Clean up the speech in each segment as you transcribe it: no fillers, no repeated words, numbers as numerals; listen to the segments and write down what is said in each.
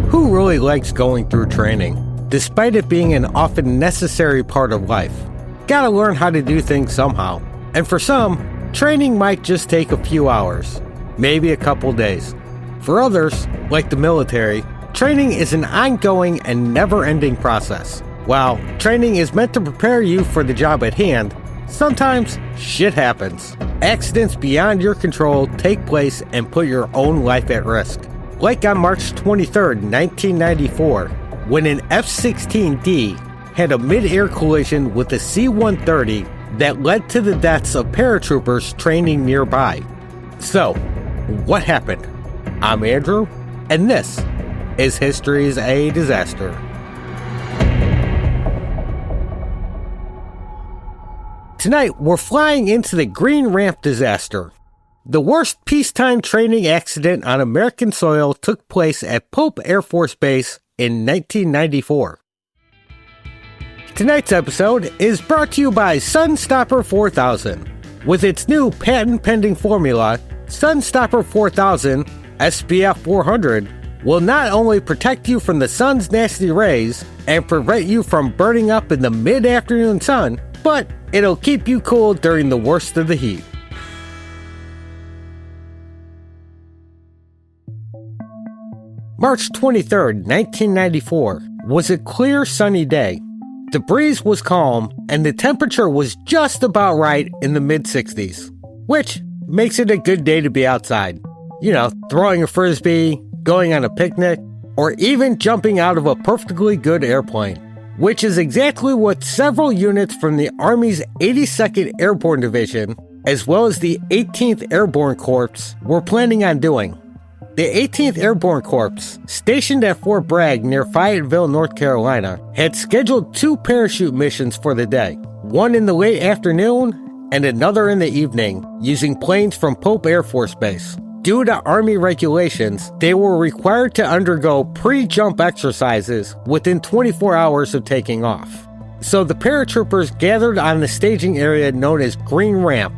Who really likes going through training, despite it being an often necessary part of life? Gotta learn how to do things somehow. And for some, training might just take a few hours, maybe a couple days. For others, like the military, training is an ongoing and never-ending process. While training is meant to prepare you for the job at hand, sometimes shit happens. Accidents beyond your control take place and put your own life at risk. Like on March 23, 1994, when an F-16D had a mid-air collision with a C-130 that led to the deaths of paratroopers training nearby. So, what happened? I'm Andrew, and this is History's a Disaster. Tonight, we're flying into the Green Ramp disaster. The worst peacetime training accident on American soil took place at Pope Air Force Base in 1994. Tonight's episode is brought to you by Sunstopper 4000. With its new patent-pending formula, Sunstopper 4000 SPF 400 will not only protect you from the sun's nasty rays and prevent you from burning up in the mid-afternoon sun, but it'll keep you cool during the worst of the heat. March 23, 1994 was a clear sunny day. The breeze was calm and the temperature was just about right in the mid-60s, which makes it a good day to be outside. You know, throwing a frisbee, going on a picnic, or even jumping out of a perfectly good airplane, which is exactly what several units from the Army's 82nd Airborne Division, as well as the 18th Airborne Corps, were planning on doing. The 18th Airborne Corps, stationed at Fort Bragg near Fayetteville, North Carolina, had scheduled 2 parachute missions for the day, one in the late afternoon and another in the evening, using planes from Pope Air Force Base. Due to Army regulations, they were required to undergo pre-jump exercises within 24 hours of taking off. So the paratroopers gathered on the staging area known as Green Ramp,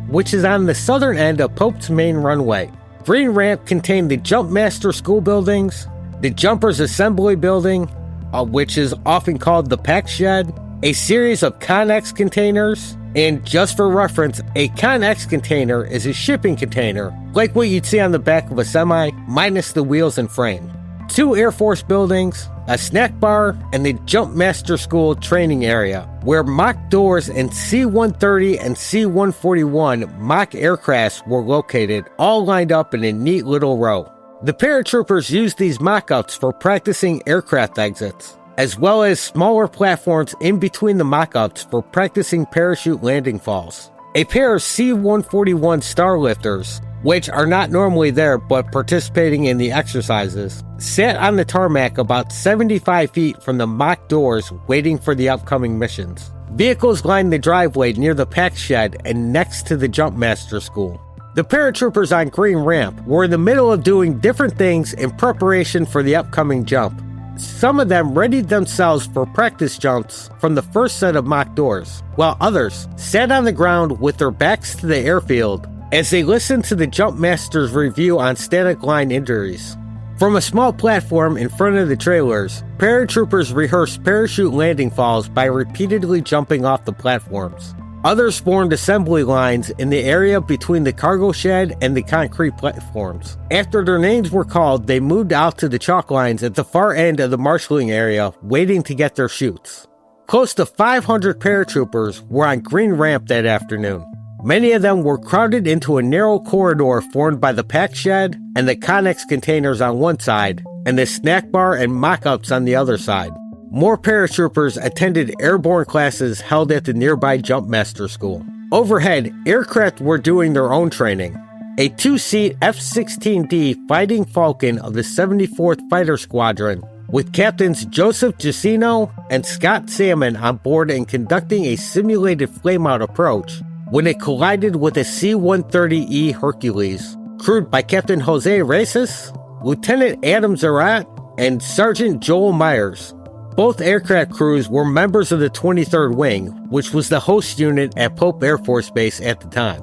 which is on the southern end of Pope's main runway. Green Ramp contained the Jump Master School buildings, the Jumpers Assembly Building, which is often called the Pack Shed, a series of Connex containers, and just for reference, a Connex container is a shipping container, like what you'd see on the back of a semi, minus the wheels and frame. 2 Air Force buildings, a snack bar, and the Jump Master School training area, where mock doors and C-130 and C-141 mock aircrafts were located, all lined up in a neat little row. The paratroopers used these mock-ups for practicing aircraft exits, as well as smaller platforms in between the mock-ups for practicing parachute landing falls. A pair of C-141 Starlifters, which are not normally there but participating in the exercises, sat on the tarmac about 75 feet from the mock doors waiting for the upcoming missions. Vehicles lined the driveway near the pack shed and next to the Jump Master School. The paratroopers on Green Ramp were in the middle of doing different things in preparation for the upcoming jump. Some of them readied themselves for practice jumps from the first set of mock doors, while others sat on the ground with their backs to the airfield as they listened to the Jump Master's review on static line injuries. From a small platform in front of the trailers, paratroopers rehearsed parachute landing falls by repeatedly jumping off the platforms. Others formed assembly lines in the area between the cargo shed and the concrete platforms. After their names were called, they moved out to the chalk lines at the far end of the marshalling area, waiting to get their chutes. Close to 500 paratroopers were on Green Ramp that afternoon. Many of them were crowded into a narrow corridor formed by the pack shed and the Connex containers on one side, and the snack bar and mock-ups on the other side. More paratroopers attended airborne classes held at the nearby Jump Master School. Overhead, aircraft were doing their own training. A 2-seat F-16D Fighting Falcon of the 74th Fighter Squadron, with Captains Joseph Giacino and Scott Salmon on board and conducting a simulated flameout approach, when it collided with a C-130E Hercules, crewed by Captain Jose Reyes, Lieutenant Adam Zarat, and Sergeant Joel Myers. Both aircraft crews were members of the 23rd Wing, which was the host unit at Pope Air Force Base at the time.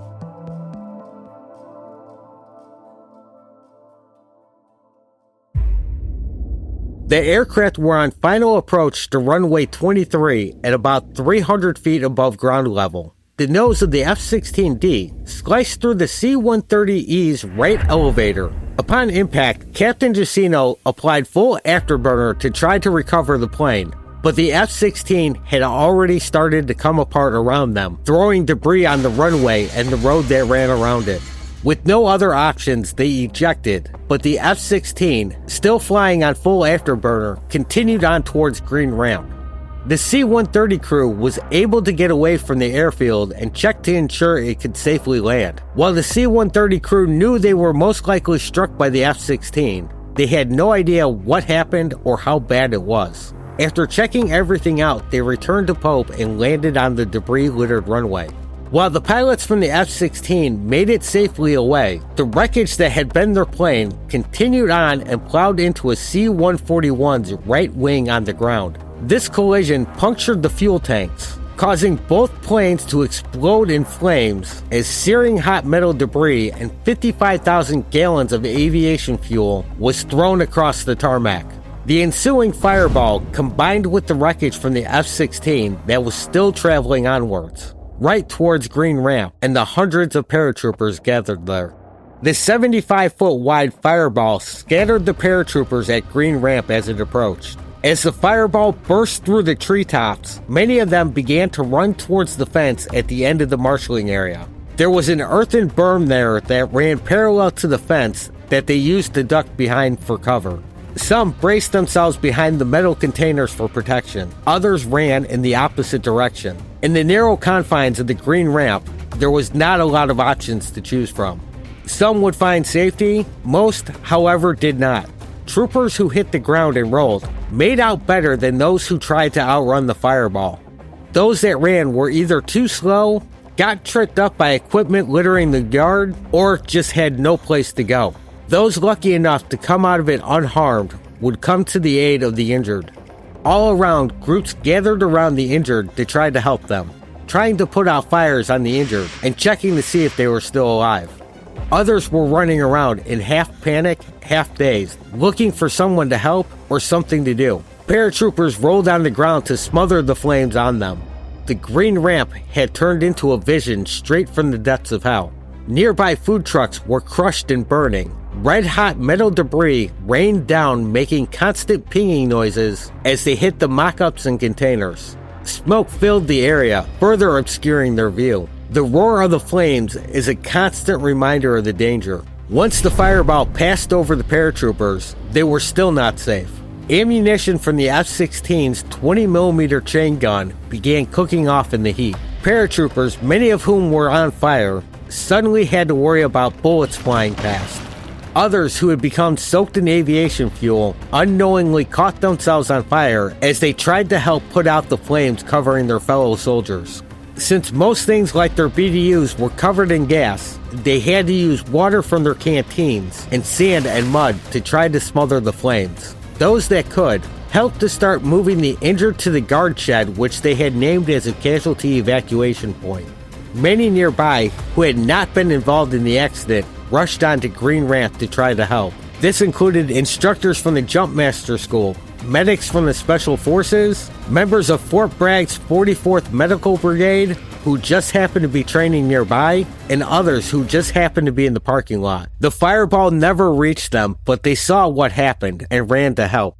The aircraft were on final approach to runway 23 at about 300 feet above ground level. The nose of the F-16D sliced through the C-130E's right elevator. Upon impact, Captain Jacino applied full afterburner to try to recover the plane, but the F-16 had already started to come apart around them, throwing debris on the runway and the road that ran around it. With no other options, they ejected, but the F-16, still flying on full afterburner, continued on towards Green Ramp. The C-130 crew was able to get away from the airfield and check to ensure it could safely land. While the C-130 crew knew they were most likely struck by the F-16, they had no idea what happened or how bad it was. After checking everything out, they returned to Pope and landed on the debris-littered runway. While the pilots from the F-16 made it safely away, the wreckage that had been their plane continued on and plowed into a C-141's right wing on the ground. This collision punctured the fuel tanks, causing both planes to explode in flames as searing hot metal debris and 55,000 gallons of aviation fuel was thrown across the tarmac. The ensuing fireball combined with the wreckage from the F-16 that was still traveling onwards, right towards Green Ramp, and the hundreds of paratroopers gathered there. The 75-foot wide fireball scattered the paratroopers at Green Ramp as it approached. As the fireball burst through the treetops, many of them began to run towards the fence at the end of the marshalling area. There was an earthen berm there that ran parallel to the fence that they used to duck behind for cover. Some braced themselves behind the metal containers for protection. Others ran in the opposite direction. In the narrow confines of the Green Ramp, there was not a lot of options to choose from. Some would find safety, most, however, did not. Troopers who hit the ground and rolled made out better than those who tried to outrun the fireball. Those that ran were either too slow, got tripped up by equipment littering the yard, or just had no place to go. Those lucky enough to come out of it unharmed would come to the aid of the injured. All around, groups gathered around the injured to try to help them, trying to put out fires on the injured and checking to see if they were still alive. Others were running around in half panic, half dazed, looking for someone to help or something to do. Paratroopers rolled on the ground to smother the flames on them. The Green Ramp had turned into a vision straight from the depths of hell. Nearby food trucks were crushed and burning. Red-hot metal debris rained down, making constant pinging noises as they hit the mock-ups and containers. Smoke filled the area, further obscuring their view. The roar of the flames is a constant reminder of the danger. Once the fireball passed over the paratroopers, they were still not safe. Ammunition from the F-16's 20mm chain gun began cooking off in the heat. Paratroopers, many of whom were on fire, suddenly had to worry about bullets flying past. Others who had become soaked in aviation fuel unknowingly caught themselves on fire as they tried to help put out the flames covering their fellow soldiers. Since most things like their BDUs were covered in gas, they had to use water from their canteens and sand and mud to try to smother the flames. Those that could helped to start moving the injured to the guard shed, which they had named as a casualty evacuation point. Many nearby who had not been involved in the accident rushed onto Green Ramp to try to help. This included instructors from the Jumpmaster School, medics from the Special Forces, members of Fort Bragg's 44th Medical Brigade, who just happened to be training nearby, and others who just happened to be in the parking lot. The fireball never reached them, but they saw what happened and ran to help.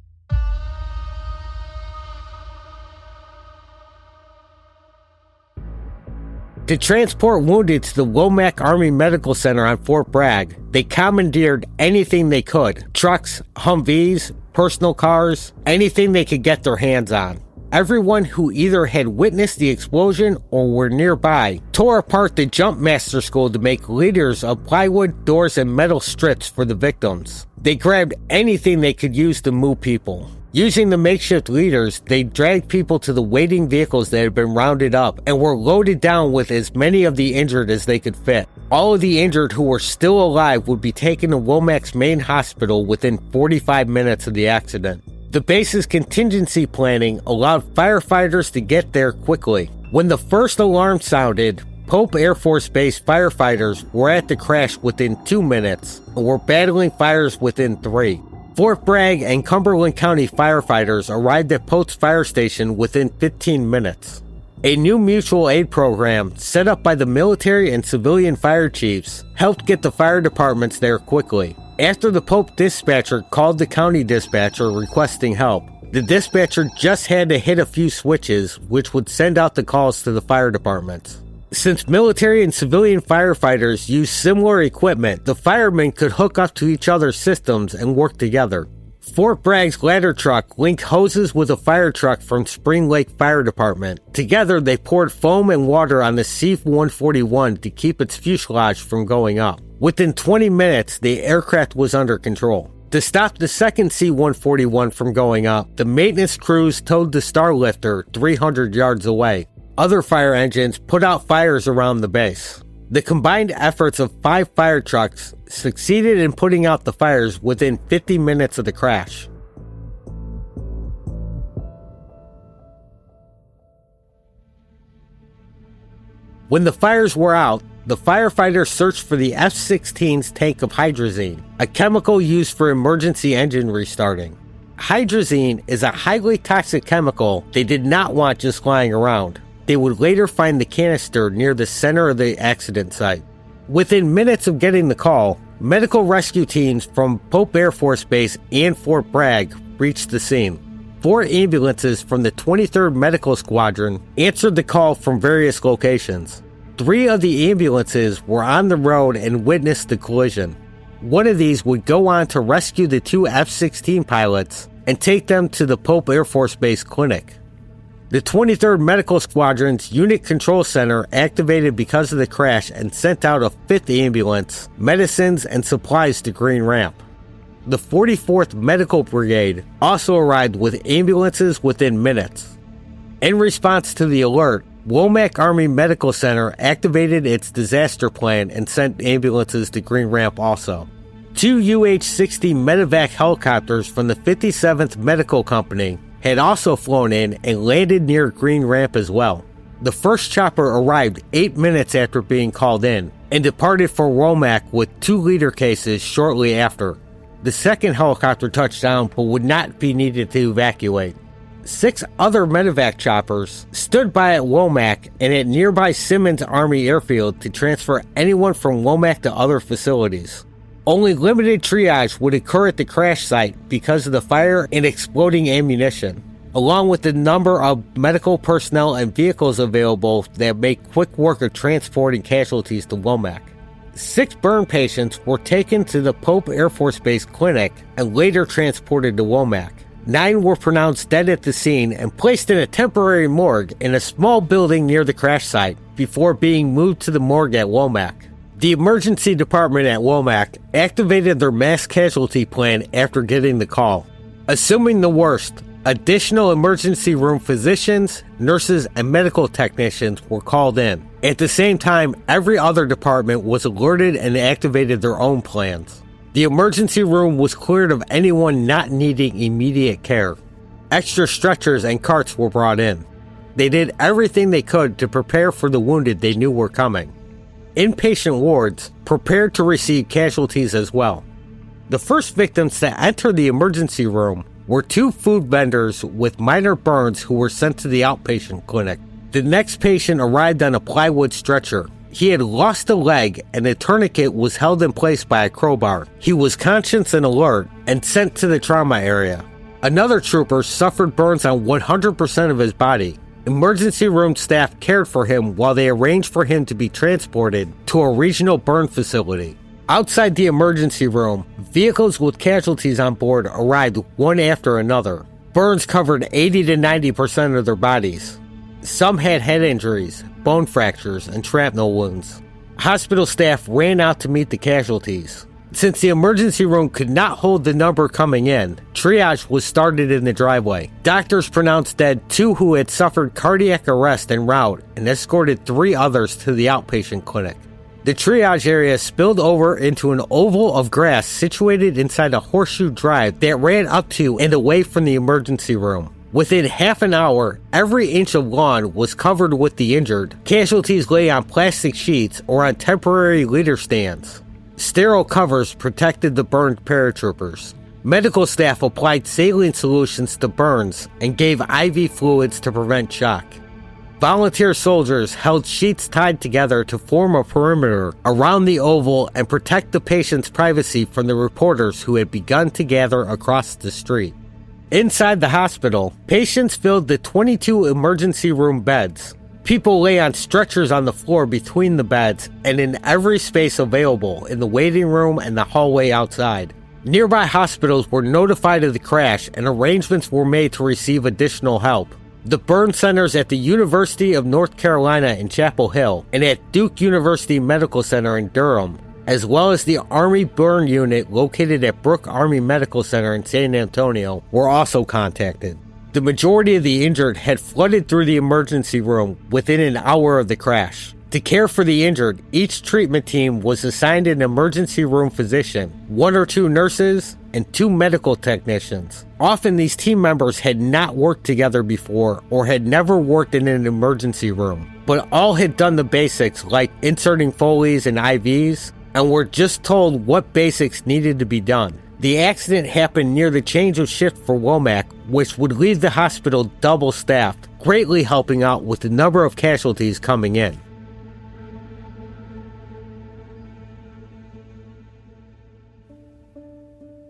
To transport wounded to the Womack Army Medical Center on Fort Bragg, they commandeered anything they could: trucks, Humvees, personal cars, anything they could get their hands on. Everyone who either had witnessed the explosion or were nearby tore apart the Jumpmaster School to make leaders of plywood, doors, and metal strips for the victims. They grabbed anything they could use to move people. Using the makeshift leaders, they dragged people to the waiting vehicles that had been rounded up and were loaded down with as many of the injured as they could fit. All of the injured who were still alive would be taken to Womack's main hospital within 45 minutes of the accident. The base's contingency planning allowed firefighters to get there quickly. When the first alarm sounded, Pope Air Force Base firefighters were at the crash within 2 minutes and were battling fires within 3. Fort Bragg and Cumberland County firefighters arrived at Pote's fire station within 15 minutes. A new mutual aid program set up by the military and civilian fire chiefs helped get the fire departments there quickly. After the Pope dispatcher called the county dispatcher requesting help, the dispatcher just had to hit a few switches, which would send out the calls to the fire departments. Since military and civilian firefighters use similar equipment, the firemen could hook up to each other's systems and work together. Fort Bragg's ladder truck linked hoses with a fire truck from Spring Lake Fire Department. Together, they poured foam and water on the C-141 to keep its fuselage from going up. Within 20 minutes, the aircraft was under control. To stop the second C-141 from going up, the maintenance crews towed the Starlifter 300 yards away. Other fire engines put out fires around the base. The combined efforts of 5 fire trucks succeeded in putting out the fires within 50 minutes of the crash. When the fires were out, the firefighters searched for the F-16's tank of hydrazine, a chemical used for emergency engine restarting. Hydrazine is a highly toxic chemical they did not want just lying around. They would later find the canister near the center of the accident site. Within minutes of getting the call, medical rescue teams from Pope Air Force Base and Fort Bragg reached the scene. 4 ambulances from the 23rd Medical Squadron answered the call from various locations. 3 of the ambulances were on the road and witnessed the collision. One of these would go on to rescue the 2 F-16 pilots and take them to the Pope Air Force Base clinic. The 23rd Medical Squadron's Unit Control Center activated because of the crash and sent out a 5th ambulance, medicines, and supplies to Green Ramp. The 44th Medical Brigade also arrived with ambulances within minutes. In response to the alert, Womack Army Medical Center activated its disaster plan and sent ambulances to Green Ramp also. 2 UH-60 medevac helicopters from the 57th Medical Company had also flown in and landed near Green Ramp as well. The first chopper arrived 8 minutes after being called in and departed for Womack with 2-liter cases shortly after. The second helicopter touched down but would not be needed to evacuate. 6 other medevac choppers stood by at Womack and at nearby Simmons Army Airfield to transfer anyone from Womack to other facilities. Only limited triage would occur at the crash site because of the fire and exploding ammunition, along with the number of medical personnel and vehicles available that make quick work of transporting casualties to Womack. 6 burn patients were taken to the Pope Air Force Base clinic and later transported to Womack. 9 were pronounced dead at the scene and placed in a temporary morgue in a small building near the crash site before being moved to the morgue at Womack. The emergency department at Womack activated their mass casualty plan after getting the call. Assuming the worst, additional emergency room physicians, nurses, and medical technicians were called in. At the same time, every other department was alerted and activated their own plans. The emergency room was cleared of anyone not needing immediate care. Extra stretchers and carts were brought in. They did everything they could to prepare for the wounded they knew were coming. Inpatient wards prepared to receive casualties as well. The first victims to enter the emergency room were 2 food vendors with minor burns who were sent to the outpatient clinic. The next patient arrived on a plywood stretcher. He had lost a leg and a tourniquet was held in place by a crowbar. He was conscious and alert and sent to the trauma area. Another trooper suffered burns on 100% of his body. Emergency room staff cared for him while they arranged for him to be transported to a regional burn facility. Outside the emergency room, vehicles with casualties on board arrived one after another. Burns covered 80 to 90% of their bodies. Some had head injuries, bone fractures, and shrapnel wounds. Hospital staff ran out to meet the casualties. Since the emergency room could not hold the number coming in, triage was started in the driveway. Doctors pronounced dead 2 who had suffered cardiac arrest en route and escorted 3 others to the outpatient clinic. The triage area spilled over into an oval of grass situated inside a horseshoe drive that ran up to and away from the emergency room. Within half an hour, every inch of lawn was covered with the injured. Casualties lay on plastic sheets or on temporary leader stands. Sterile covers protected the burned paratroopers. Medical staff applied saline solutions to burns and gave IV fluids to prevent shock. Volunteer soldiers held sheets tied together to form a perimeter around the oval and protect the patient's privacy from the reporters who had begun to gather across the street. Inside the hospital, patients filled the 22 emergency room beds. People lay on stretchers on the floor between the beds and in every space available in the waiting room and the hallway outside. Nearby hospitals were notified of the crash and arrangements were made to receive additional help. The burn centers at the University of North Carolina in Chapel Hill and at Duke University Medical Center in Durham, as well as the Army Burn Unit located at Brooke Army Medical Center in San Antonio, were also contacted. The majority of the injured had flooded through the emergency room within an hour of the crash. To care for the injured, each treatment team was assigned an emergency room physician, 1 or 2 nurses, and 2 medical technicians. Often these team members had not worked together before or had never worked in an emergency room, but all had done the basics like inserting Foleys and IVs and were just told what basics needed to be done. The accident happened near the change of shift for Womack, which would leave the hospital double-staffed, greatly helping out with the number of casualties coming in.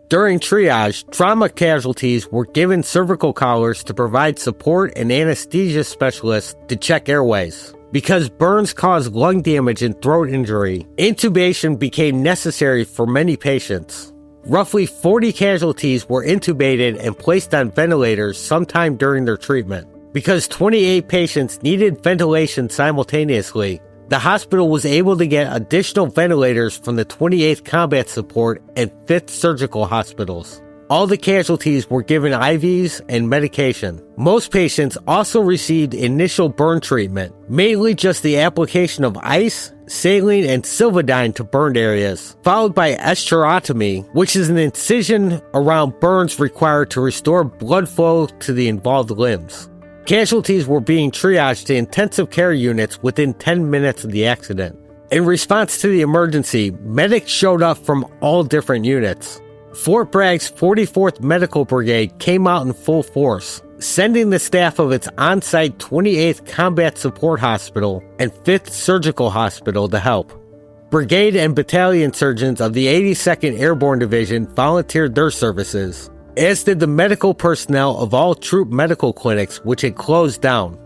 During triage, trauma casualties were given cervical collars to provide support and anesthesia specialists to check airways. Because burns caused lung damage and throat injury, intubation became necessary for many patients. Roughly 40 casualties were intubated and placed on ventilators sometime during their treatment. Because 28 patients needed ventilation simultaneously, the hospital was able to get additional ventilators from the 28th Combat Support and 5th Surgical Hospitals. All the casualties were given IVs and medication. Most patients also received initial burn treatment, mainly just the application of ice, saline, and Silvadine to burned areas, followed by escherotomy, which is an incision around burns required to restore blood flow to the involved limbs. Casualties were being triaged to intensive care units within 10 minutes of the accident. In response to the emergency, medics showed up from all different units. Fort Bragg's 44th Medical Brigade came out in full force, sending the staff of its on-site 28th Combat Support Hospital and 5th Surgical Hospital to help. Brigade and battalion surgeons of the 82nd Airborne Division volunteered their services, as did the medical personnel of all troop medical clinics which had closed down.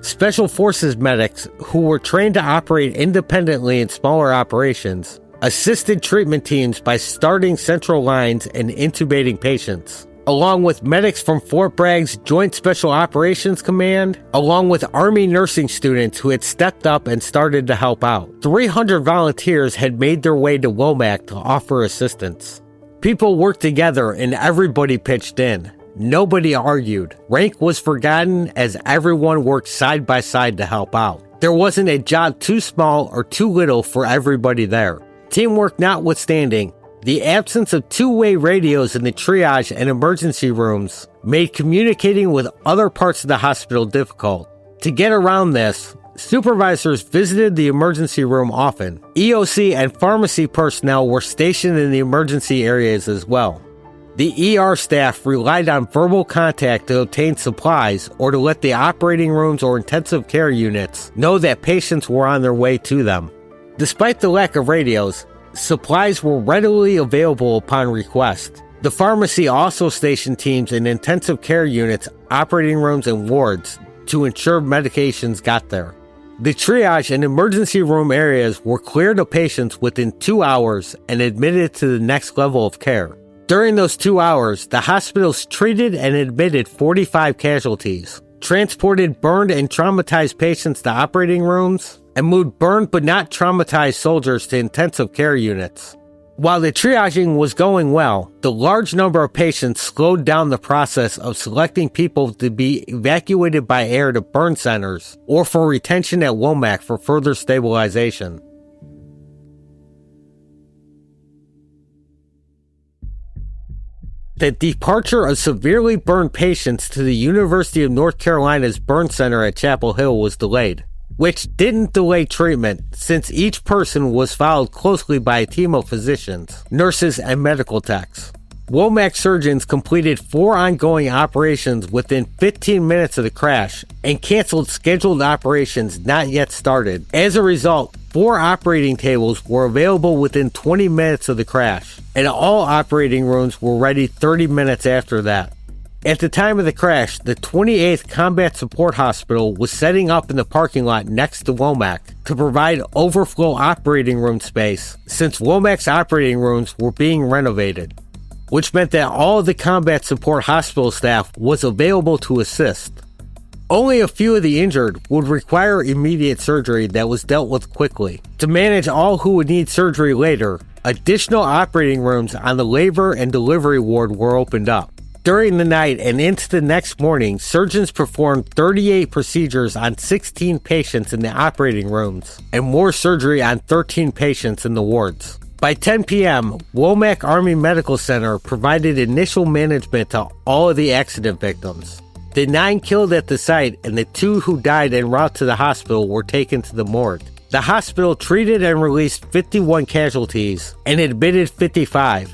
Special Forces medics, who were trained to operate independently in smaller operations, assisted treatment teams by starting central lines and intubating patients, along with medics from Fort Bragg's Joint Special Operations Command, along with Army nursing students who had stepped up and started to help out. 300 volunteers had made their way to Womack to offer assistance. People worked together and everybody pitched in. Nobody argued. Rank was forgotten as everyone worked side by side to help out. There wasn't a job too small or too little for everybody there. Teamwork notwithstanding, the absence of two-way radios in the triage and emergency rooms made communicating with other parts of the hospital difficult. To get around this, supervisors visited the emergency room often. EOC and pharmacy personnel were stationed in the emergency areas as well. The ER staff relied on verbal contact to obtain supplies or to let the operating rooms or intensive care units know that patients were on their way to them. Despite the lack of radios, supplies were readily available upon request. The pharmacy also stationed teams in intensive care units, operating rooms, and wards to ensure medications got there. The triage and emergency room areas were cleared of patients within 2 hours and admitted to the next level of care. During those 2 hours, the hospitals treated and admitted 45 casualties, transported burned and traumatized patients to operating rooms, and moved burned but not traumatized soldiers to intensive care units. While the triaging was going well, the large number of patients slowed down the process of selecting people to be evacuated by air to burn centers or for retention at Womack for further stabilization. The departure of severely burned patients to the University of North Carolina's burn center at Chapel Hill was delayed, which didn't delay treatment since each person was followed closely by a team of physicians, nurses, and medical techs. Womack surgeons completed 4 ongoing operations within 15 minutes of the crash and canceled scheduled operations not yet started. As a result, 4 operating tables were available within 20 minutes of the crash, and all operating rooms were ready 30 minutes after that. At the time of the crash, the 28th Combat Support Hospital was setting up in the parking lot next to Womack to provide overflow operating room space since Womack's operating rooms were being renovated, which meant that all of the Combat Support Hospital staff was available to assist. Only a few of the injured would require immediate surgery that was dealt with quickly. To manage all who would need surgery later, additional operating rooms on the labor and delivery ward were opened up. During the night and into the next morning, surgeons performed 38 procedures on 16 patients in the operating rooms and more surgery on 13 patients in the wards. By 10 p.m., Womack Army Medical Center provided initial management to all of the accident victims. The 9 killed at the site and the 2 who died en route to the hospital were taken to the morgue. The hospital treated and released 51 casualties and admitted 55.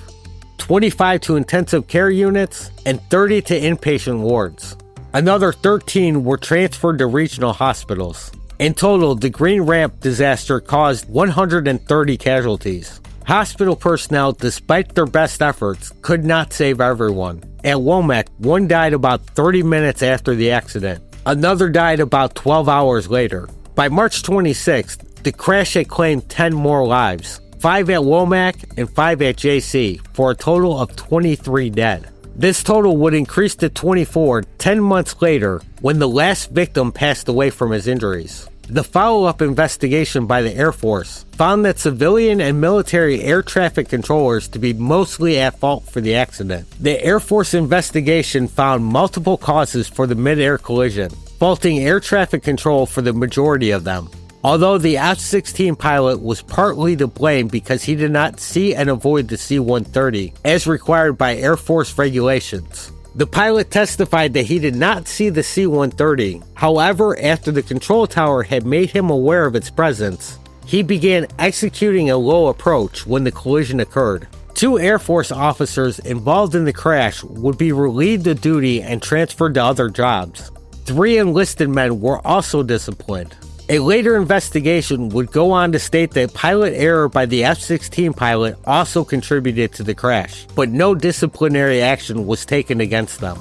25 to intensive care units, and 30 to inpatient wards. Another 13 were transferred to regional hospitals. In total, the Green Ramp disaster caused 130 casualties. Hospital personnel, despite their best efforts, could not save everyone. At Womack, 1 died about 30 minutes after the accident. Another died about 12 hours later. By March 26th, the crash had claimed 10 more lives. 5 at Womack and 5 at JC, for a total of 23 dead. This total would increase to 24 10 months later when the last victim passed away from his injuries. The follow-up investigation by the Air Force found that civilian and military air traffic controllers to be mostly at fault for the accident. The Air Force investigation found multiple causes for the mid-air collision, faulting air traffic control for the majority of them. Although the F-16 pilot was partly to blame because he did not see and avoid the C-130, as required by Air Force regulations. The pilot testified that he did not see the C-130. However, after the control tower had made him aware of its presence, he began executing a low approach when the collision occurred. 2 Air Force officers involved in the crash would be relieved of duty and transferred to other jobs. 3 enlisted men were also disciplined. A later investigation would go on to state that pilot error by the F-16 pilot also contributed to the crash, but no disciplinary action was taken against them.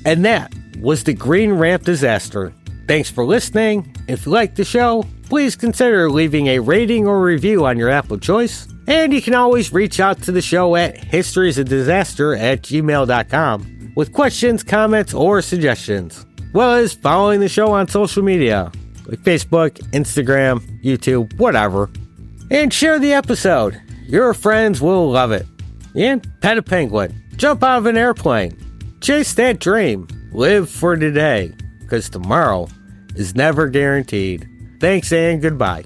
And that was the Green Ramp disaster. Thanks for listening. If you liked the show, please consider leaving a rating or review on your app of choice. And you can always reach out to the show at historiesofdisaster@gmail.com. with questions, comments, or suggestions, as well as following the show on social media, like Facebook, Instagram, YouTube, whatever. And share the episode. Your friends will love it. And pet a penguin. Jump out of an airplane. Chase that dream. Live for today, because tomorrow is never guaranteed. Thanks and goodbye.